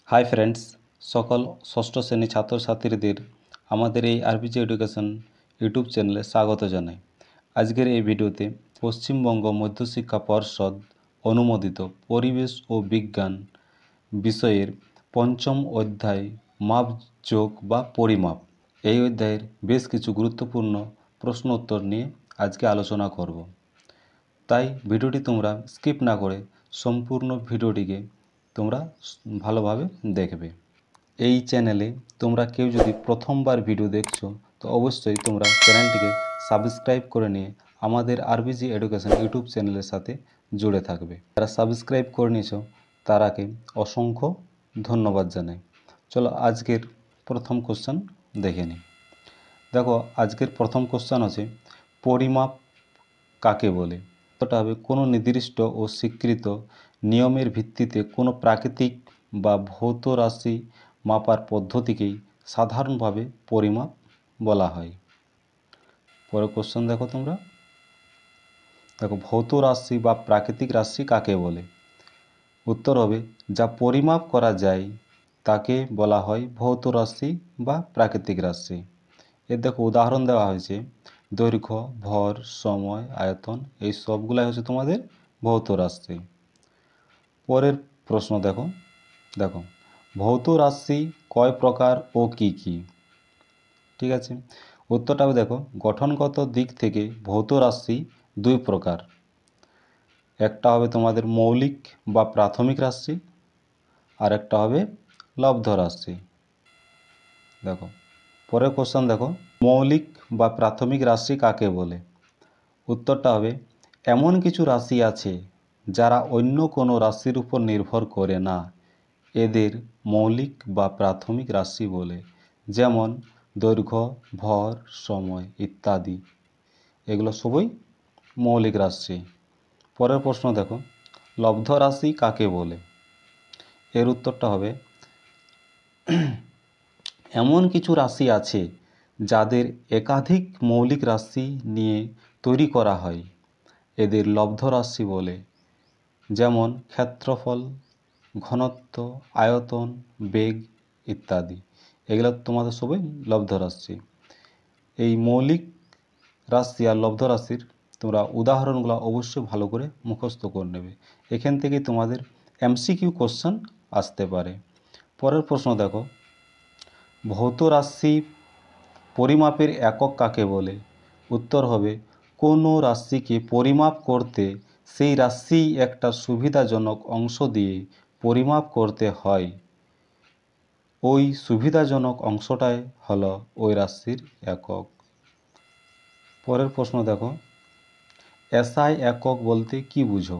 Hi friends, সকল ষষ্ঠ শ্রেণী ছাত্রছাত্রীদের আমাদের এই আরপিজি এডুকেশন ইউটিউব চ্যানেলে স্বাগত জানাই। আজকের এই ভিডিওতে পশ্চিমবঙ্গ মধ্যশিক্ষা পর্ষদ অনুমোদিত পরিবেশ ও বিজ্ঞান বিষয়ের পঞ্চম অধ্যায় মাপ যোগ বা পরিমাপ, এই অধ্যায়ের বেশ কিছু গুরুত্বপূর্ণ প্রশ্ন উত্তর নিয়ে আজকে আলোচনা করব। তাই ভিডিওটি তোমরা স্কিপ না করে সম্পূর্ণ ভিডিওটিকে তোমরা ভালোভাবে দেখবে। এই চ্যানেলে তোমরা কেউ যদি প্রথমবার ভিডিও দেখছো তো অবশ্যই তোমরা চ্যানেলটিকে সাবস্ক্রাইব করে নিয়ে আমাদের আরবিজি এডুকেশন ইউটিউব চ্যানেলের সাথে জুড়ে থাকবে। যারা সাবস্ক্রাইব করে নিয়েছো তারাকে অসংখ্য ধন্যবাদ জানাই। চলো আজকের প্রথম কোশ্চেন দেখে নিই। দেখো, আজকের প্রথম কোশ্চেন আছে পরিমাপ কাকে বলে। ওটা হবে কোনো নির্দিষ্ট ও স্বীকৃত নিয়মের ভিত্তিতে কোনো প্রাকৃতিক বা ভৌত রাশি মাপার পদ্ধতিকেই সাধারণভাবে পরিমাপ বলা হয়। পরের কোশ্চেন দেখো তোমরা, দেখো ভৌত রাশি বা প্রাকৃতিক রাশি কাকে বলে। উত্তর হবে যা পরিমাপ করা যায় তাকে বলা হয় ভৌত রাশি বা প্রাকৃতিক রাশি। এর দেখো উদাহরণ দেওয়া হয়েছে দৈর্ঘ্য, ভর, সময়, আয়তন, এই সবগুলাই হচ্ছে তোমাদের ভৌত রাশি। পরের প্রশ্ন দেখো, ভৌত রাশি কয় প্রকার ও কি কি। ঠিক আছে, উত্তরটা দেখো গঠনগত দিক থেকে ভৌত রাশি দুই প্রকার। একটা হবে তোমাদের মৌলিক বা প্রাথমিক রাশি, আর একটা হবে লব্ধ রাশি। দেখো পরের কোশ্চেন দেখো, মৌলিক বা প্রাথমিক রাশি কাকে বলে। উত্তরটা হবে এমন কিছু রাশি আছে যারা অন্য কোনো রাশির উপর নির্ভর করে না, এদের মৌলিক বা প্রাথমিক রাশি বলে। যেমন দৈর্ঘ্য, ভর, সময় ইত্যাদি, এগুলো সবই মৌলিক রাশি। পরের প্রশ্ন দেখো, লব্ধ রাশি কাকে বলে। এর উত্তরটা হবে এমন কিছু রাশি আছে যাদের একাধিক মৌলিক রাশি নিয়ে তৈরি করা হয়, এদের লব্ধ রাশি বলে। যেমন ক্ষেত্রফল, ঘনত্ব, আয়তন, বেগ ইত্যাদি, এগুলো তোমাদের সবই লব্ধ রাশি। এই মৌলিক রাশি আর লব্ধ রাশির তোমরা উদাহরণগুলো অবশ্যই ভালো করে মুখস্থ করে নেবে, এখান থেকে তোমাদের এমসিকিউ কোশ্চেন আসতে পারে। পরের প্রশ্ন দেখো, ভৌত রাশি পরিমাপের একক কাকে বলে। উত্তর হবে কোনো রাশিকে পরিমাপ করতে সেই রাশি একটা সুবিধাজনক অংশ দিয়ে পরিমাপ করতে হয়, ওই সুবিধাজনক অংশটাই হলো ওই রাশির একক। পরের প্রশ্ন দেখো, এসআই একক বলতে কি বুঝো।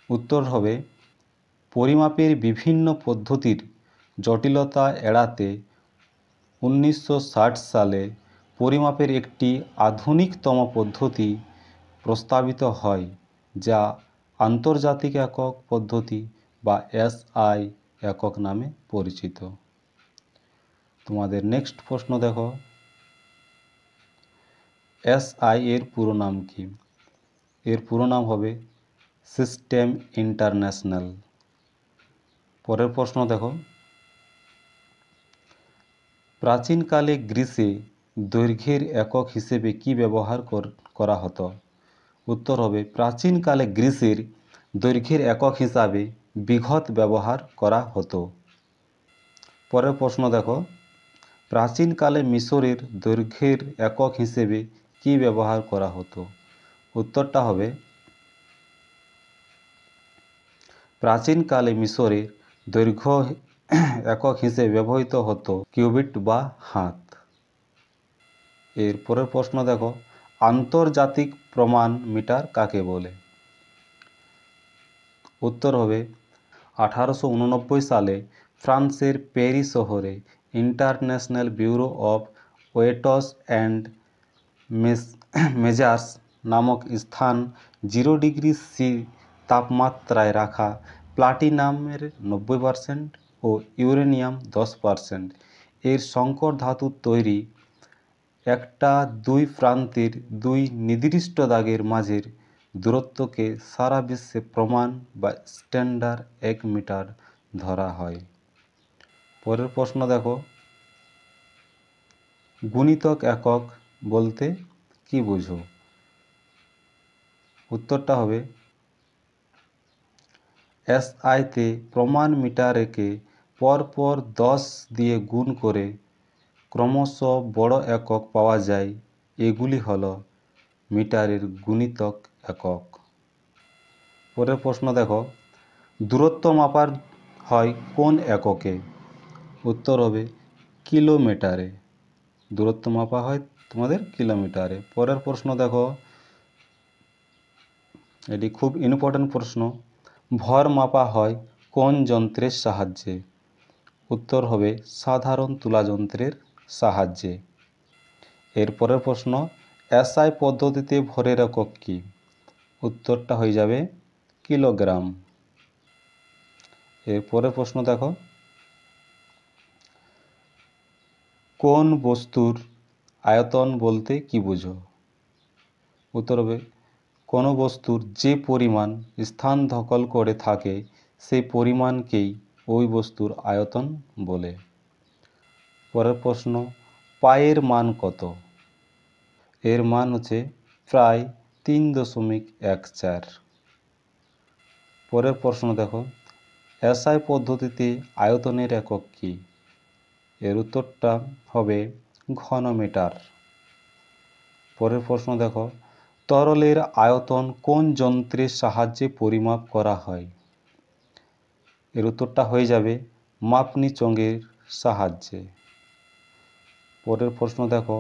উত্তর হবে পরিমাপের বিভিন্ন পদ্ধতির জটিলতা এড়াতে 1960 সালে পরিমাপের একটি আধুনিকতম পদ্ধতি প্রস্তাবিত হয়, যা আন্তর্জাতিক একক পদ্ধতি বা এসআই একক নামে পরিচিত। তোমাদের নেক্সট প্রশ্ন দেখো, এসআই এর পুরো নাম কি। এর পুরো নাম হবে সিস্টেম ইন্টারন্যাশনাল। পরের প্রশ্ন দেখো, প্রাচীনকালে গ্রিসে দৈর্ঘ্যের একক হিসেবে কি ব্যবহার করা হতো। উত্তর হবে প্রাচীনকালে গ্রিসের দৈর্ঘ্যের একক হিসাবে বিঘত ব্যবহার করা হতো। পরের প্রশ্ন দেখো, প্রাচীনকালে মিশরের দৈর্ঘ্যের একক হিসেবে কি ব্যবহার করা হতো। উত্তরটা হবে প্রাচীনকালে মিশরের দৈর্ঘ্য একক হিসেবে ব্যবহৃত হতো কিউবিট বা হাত। এর পরের প্রশ্ন দেখো, আন্তর্জাতিক প্রমাণ মিটার কাকে বলে। উত্তর হবে 1889 সালে ফ্রান্সের প্যারিস শহরে International Bureau of Weights and Measures নামক স্থান 0 ডিগ্রি সি তাপমাত্রায় রাখা প্লাটিনামের 90% ও ইউরেনিয়াম 10% এর সংকর ধাতুর তৈরি একটা দুই প্রান্তের দুই নির্দিষ্ট দাগের মাঝের দূরত্বকে সারা বিশ্বে প্রমাণ বা স্ট্যান্ডার্ড 1 মিটার ধরা হয়। পরের প্রশ্ন দেখো, গুণিতক একক বলতে কি বুঝো? উত্তরটা হবে এসআইতে প্রমাণ মিটারকে পরপর 10 দিয়ে গুণ করে ক্রমশ বড় একক পাওয়া যায়, এগুলি হলো মিটারের গুণিতক একক। পরের প্রশ্ন দেখো, দূরত্ব মাপার হয় কোন এককে? উত্তর হবে কিলোমিটারে। দূরত্ব মাপা হয় তোমাদের কিলোমিটারে। পরের প্রশ্ন দেখো, এটি খুব ইম্পর্টেন্ট প্রশ্ন, ভর মাপা হয় কোন যন্ত্রের সাহায্যে? উত্তর হবে সাধারণ তুলা যন্ত্রের সাহায্যে। এর পরের প্রশ্ন, এসআই পদ্ধতিতে ভরের একক কি? উত্তরটা হয়ে যাবে কিলোগ্রাম। এর পরের প্রশ্ন দেখো, কোন বস্তুর আয়তন বলতে কি বুঝো? উত্তর হবে কোনো বস্তুর যে পরিমাণ স্থান দখল করে থাকে সেই পরিমাণকেই ওই বস্তুর আয়তন বলে। পরের প্রশ্ন, পায়ের মান কত? এর মান হচ্ছে প্রায় 3.14। পরের প্রশ্ন দেখো, এসআই পদ্ধতিতে আয়তনের একক কি? এর উত্তরটা হবে ঘনমিটার। পরের প্রশ্ন দেখো, তরলের আয়তন কোন যন্ত্রের সাহায্যে পরিমাপ করা হয়? এর উত্তরটা হয়ে যাবে মাপনী চোঙের সাহায্যে। পরের প্রশ্ন দেখো,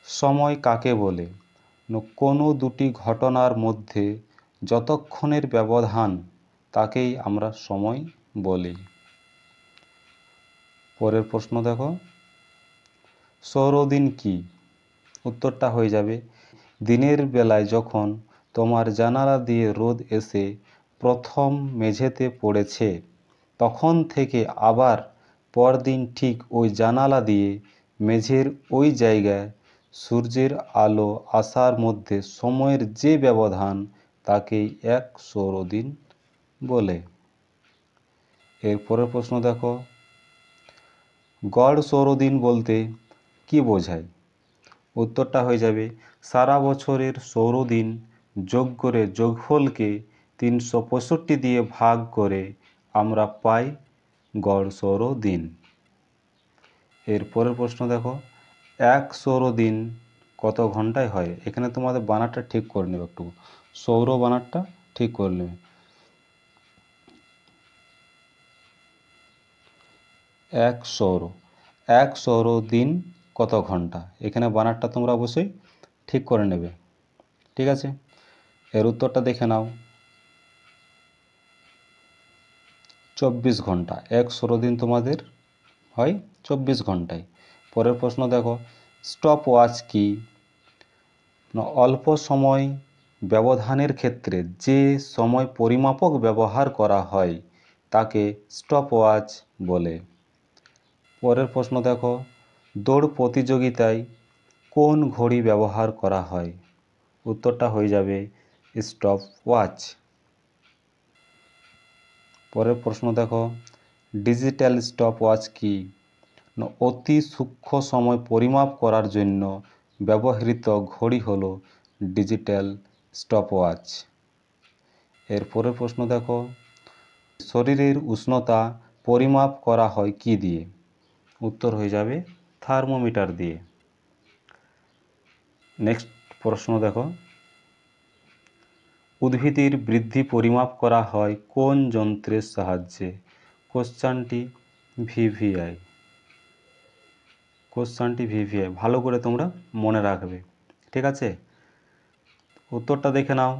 সময় কাকে বলে? কোনো দুটি ঘটনার মধ্যে যতক্ষণের ব্যবধান তাকেই আমরা সময় বলি। পরের প্রশ্ন দেখো, সৌরদিন কি? উত্তরটা হয়ে যাবে দিনের বেলায় যখন তোমার জানালা দিয়ে রোদ এসে প্রথম মেঝেতে পড়েছে তখন থেকে আবার পরদিন ঠিক ওই জানালা দিয়ে মেঝের ওই জায়গায় সূর্যের আলো আসার মধ্যে সময়ের যে ব্যবধান তাকেই এক সৌরদিন বলে। এর পরের প্রশ্ন দেখো, গড় সৌরদিন বলতে কি বোঝায়? উত্তরটা হয়ে যাবে সারা বছরের সৌরদিন যোগ করে যোগফলকে 365 দিয়ে ভাগ করে আমরা পাই গড় সৌরদিন। এর পরের প্রশ্ন দেখো, এক সৌরদিন কত ঘন্টায় হয়? এখানে তোমাদের বানানটা ঠিক করে নেবে, একটু সৌর বানানটা ঠিক করে নেবে। এক সৌর দিন কত ঘন্টা? এখানে বানানটা তোমরা অবশ্যই ঠিক করে নেবে, ঠিক আছে? এর উত্তরটা দেখে নাও, 24 ঘন্টা। এক সৌরদিন তোমাদের হয় 24 ঘন্টায়। পরের প্রশ্ন দেখো, স্টপ ওয়াচ কি? অল্প সময় ব্যবধানের ক্ষেত্রে যে সময় পরিমাপক ব্যবহার করা হয় তাকে স্টপ ওয়াচ বলে। পরের প্রশ্ন দেখো, দৌড় প্রতিযোগিতায় কোন ঘড়ি ব্যবহার করা হয়? উত্তরটা হয়ে যাবে স্টপ ওয়াচ। পরের প্রশ্ন দেখো, ডিজিটাল স্টপ ওয়াচ কি? অতি সূক্ষ্ম সময় পরিমাপ করার জন্য ব্যবহৃত ঘড়ি হলো ডিজিটাল স্টপ ওয়াচ। এর পরের প্রশ্ন দেখো, শরীরের উষ্ণতা পরিমাপ করা হয় কি দিয়ে? উত্তর হয়ে যাবে থার্মোমিটার দিয়ে। নেক্সট প্রশ্ন দেখো, উদ্ভিদের বৃদ্ধি পরিমাপ করা হয় কোন যন্ত্রের সাহায্যে? কোশ্চেনটি ভিভিআই। কোশ্চেনটি ভিভিআই ভালো করে তোমরা মনে রাখবে, ঠিক আছে? উত্তরটা দেখে নাও,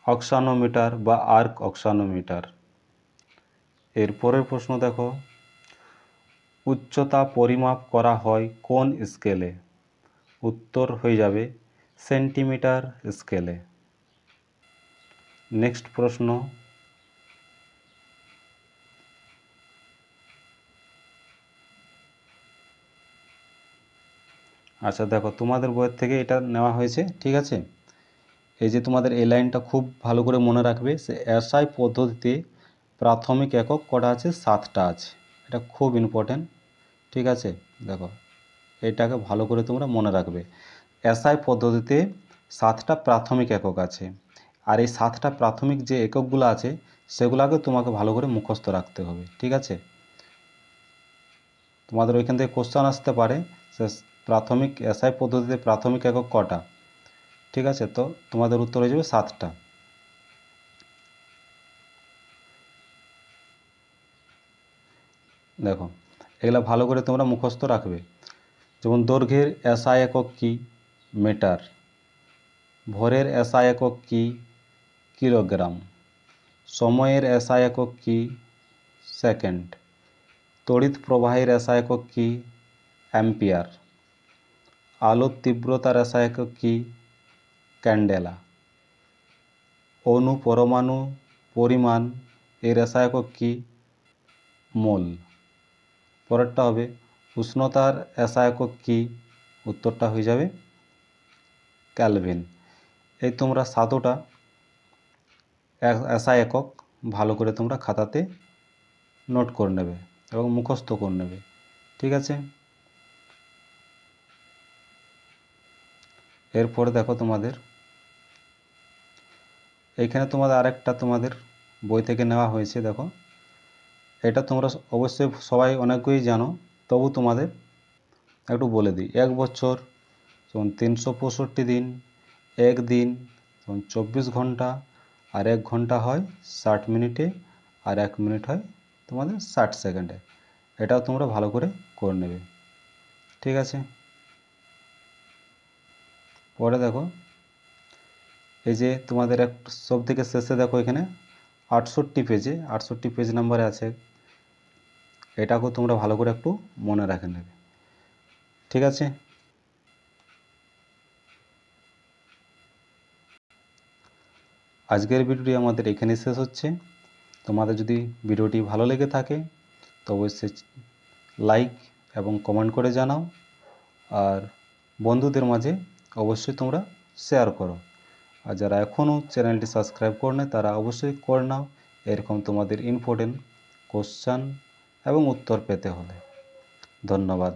অক্সানোমিটার বা আর্ক অক্সানোমিটার। এর পরের প্রশ্ন দেখো, উচ্চতা পরিমাপ করা হয় কোন স্কেলে? উত্তর হয়ে যাবে সেন্টিমিটার স্কেলে। নেক্সট প্রশ্ন, আচ্ছা দেখো তোমাদের বইয়ের থেকে এটা নেওয়া হয়েছে, ঠিক আছে? এই যে তোমাদের এই লাইনটা খুব ভালো করে মনে রাখবে, সে এসআই পদ্ধতিতে প্রাথমিক একক কটা আছে? 7টা আছে। এটা খুব ইম্পর্টেন্ট, ঠিক আছে। দেখো এটাকে ভালো করে তোমরা মনে রাখবে। এসআই পদ্ধতিতে 7টা প্রাথমিক একক আছে, আর এই 7টা প্রাথমিক যে এককগুলো আছে সেগুলোকে তোমাকে ভালো করে মুখস্থ রাখতে হবে, ঠিক আছে। তোমাদের ওইখান থেকে কোশ্চেন আসতে পারে যে প্রাথমিক এসআই পদ্ধতিতে প্রাথমিক একক কটা, ঠিক আছে। তো তোমাদের উত্তর হয়ে যাবে 7টা। দেখো এগুলো ভালো করে তোমরা মুখস্থ রাখবে। যেমন দৈর্ঘ্যের এসআই একক কি? মিটার। ভরের এসআই একক কি? কিলোগ্রাম। সময়ের এসআই একক কি? সেকেন্ড। তড়িৎ প্রবাহের এসআই একক কি? অ্যাম্পিয়ার। আলোর তীব্রতার এসআই একক কি? ক্যান্ডেলা। অণু পরমাণু পরিমাণ এর এসআই একক কি? মোল। পরেরটা হবে উষ্ণতার এসআই একক কি? উত্তরটা হয়ে যাবে কেলভিন। এই তোমরা 7টা এসআই একক ভালো করে তোমরা খাতাতে নোট করে নেবে এবং মুখস্থ করে নেবে, ঠিক আছে। এরপরে দেখো তোমাদের এইখানে তোমাদের আরেকটা তোমাদের বই থেকে নেওয়া হয়েছে। দেখো এটা তোমরা অবশ্যই সবাই অনেকেই জানো, তবু তোমাদের একটু বলে দিই। 1 বছর যেমন 365 দিন, 1 দিন যেমন 24 ঘন্টা, আর 1 ঘন্টা হয় 60 মিনিটে, আর 1 মিনিট হয় তোমাদের 60 সেকেন্ডে। এটাও তোমরা ভালো করে করে নেবে, ঠিক আছে। পরে দেখো এই যে তোমাদের এক সব থেকে শেষে দেখো এখানে 68 পেজ নাম্বারে আছে, এটাকেও তোমরা ভালো করে একটু মনে রাখে নেবে, ঠিক আছে। আজকের ভিডিওটি আমাদের এখানেই শেষ হচ্ছে। তোমাদের যদি ভিডিওটি ভালো লেগে থাকে তো অবশ্যই লাইক এবং কমেন্ট করে জানাও, আর বন্ধুদের মাঝে অবশ্যই তোমরা শেয়ার করো। আর যারা এখনও চ্যানেলটি সাবস্ক্রাইব করে নেয় তারা অবশ্যই করে নাও, এরকম তোমাদের ইম্পর্টেন্ট কোশ্চেন এবং উত্তর পেতে হলে। ধন্যবাদ।